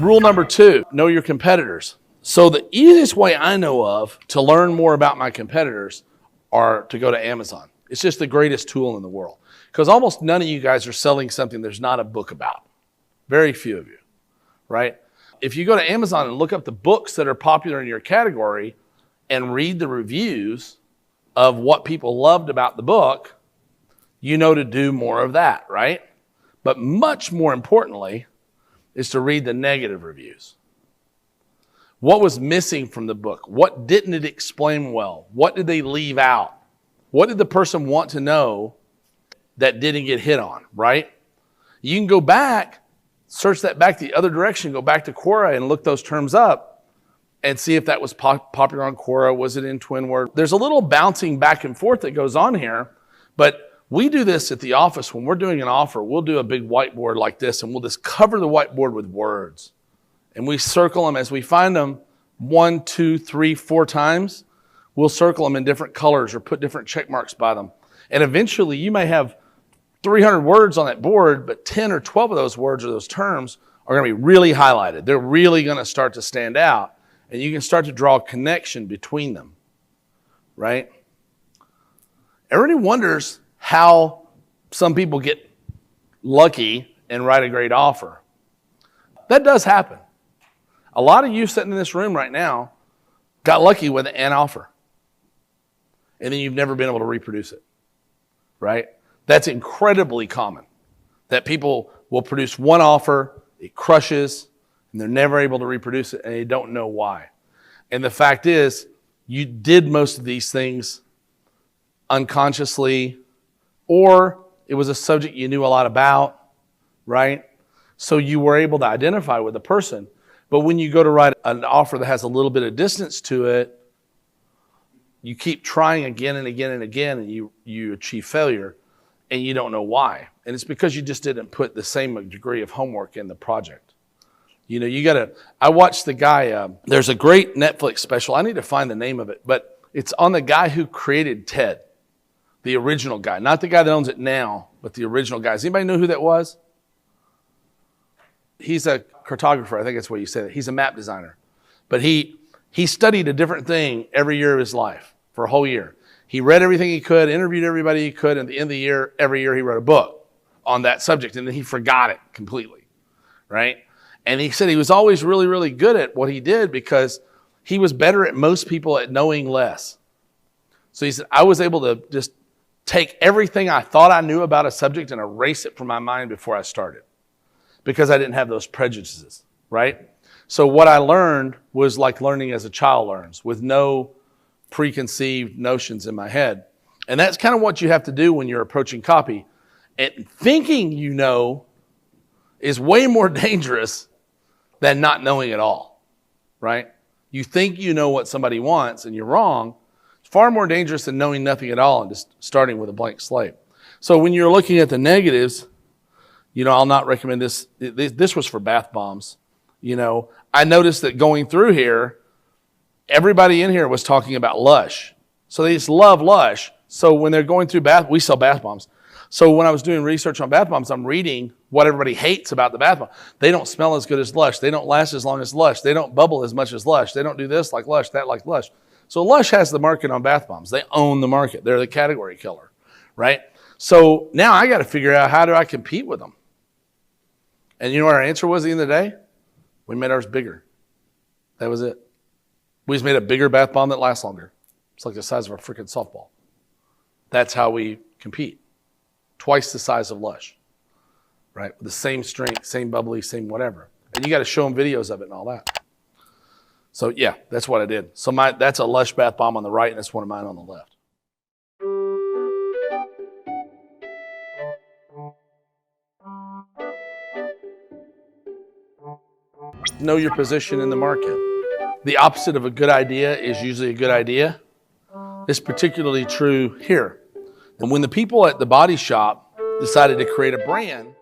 Rule number 2, know your competitors. So the easiest way I know of to learn more about my competitors are to go to Amazon. It's just the greatest tool in the world because almost none of you guys are selling something there's not a book about. Very few of you, right? If you go to Amazon and look up the books that are popular in your category and read the reviews of what people loved about the book, you know to do more of that, right? But much more importantly is to read the negative reviews. What was missing from the book? What didn't it explain well? What did they leave out? What did the person want to know that didn't get hit on, right? You can go back, search that back the other direction, go back to Quora and look those terms up and see if that was popular on Quora. Was it in TwinWord? There's a little bouncing back and forth that goes on here, but we do this at the office. When we're doing an offer, we'll do a big whiteboard like this and we'll just cover the whiteboard with words. And we circle them as we find them 1, 2, 3, 4 times. We'll circle them in different colors or put different check marks by them. And eventually you may have 300 words on that board, but 10 or 12 of those words or those terms are going to be really highlighted. They're really going to start to stand out. And you can start to draw a connection between them, right? Everybody wonders how some people get lucky and write a great offer. That does happen. A lot of you sitting in this room right now got lucky with an offer. And then you've never been able to reproduce it, right? That's incredibly common, that people will produce one offer, it crushes, and they're never able to reproduce it, and they don't know why. And the fact is, you did most of these things unconsciously, or it was a subject you knew a lot about, right? So you were able to identify with the person. But when you go to write an offer that has a little bit of distance to it, you keep trying again and again and again, and you achieve failure, and you don't know why. And it's because you just didn't put the same degree of homework in the project. You know, I watched the guy, there's a great Netflix special. I need to find the name of it, but it's on the guy who created TED. The original guy, not the guy that owns it now, but the original guy. Does anybody know who that was? He's a cartographer, I think that's what you said. He's a map designer. But he studied a different thing every year of his life for a whole year. He read everything he could, interviewed everybody he could, and at the end of the year, every year he wrote a book on that subject, and then he forgot it completely, right? And he said he was always really, really good at what he did because he was better at most people at knowing less. So he said, I was able to just take everything I thought I knew about a subject and erase it from my mind before I started because I didn't have those prejudices, right? So what I learned was like learning as a child learns with no preconceived notions in my head. And that's kind of what you have to do when you're approaching copy. And thinking you know is way more dangerous than not knowing at all, right? You think you know what somebody wants and you're wrong. Far more dangerous than knowing nothing at all and just starting with a blank slate. So when you're looking at the negatives, you know, I'll not recommend this. This was for bath bombs. You know, I noticed that going through here, everybody in here was talking about Lush. So they just love Lush. So when they're going through we sell bath bombs. So when I was doing research on bath bombs, I'm reading what everybody hates about the bath bomb. They don't smell as good as Lush. They don't last as long as Lush. They don't bubble as much as Lush. They don't do this like Lush, that like Lush. So Lush has the market on bath bombs. They own the market. They're the category killer, right? So now I got to figure out how do I compete with them? And you know what our answer was at the end of the day? We made ours bigger. That was it. We just made a bigger bath bomb that lasts longer. It's like the size of a freaking softball. That's how we compete. Twice the size of Lush, right? With the same strength, same bubbly, same whatever. And you got to show them videos of it and all that. So yeah, that's what I did. So that's a Lush bath bomb on the right, and that's one of mine on the left. Know your position in the market. The opposite of a good idea is usually a good idea. It's particularly true here. And when the people at the body shop decided to create a brand,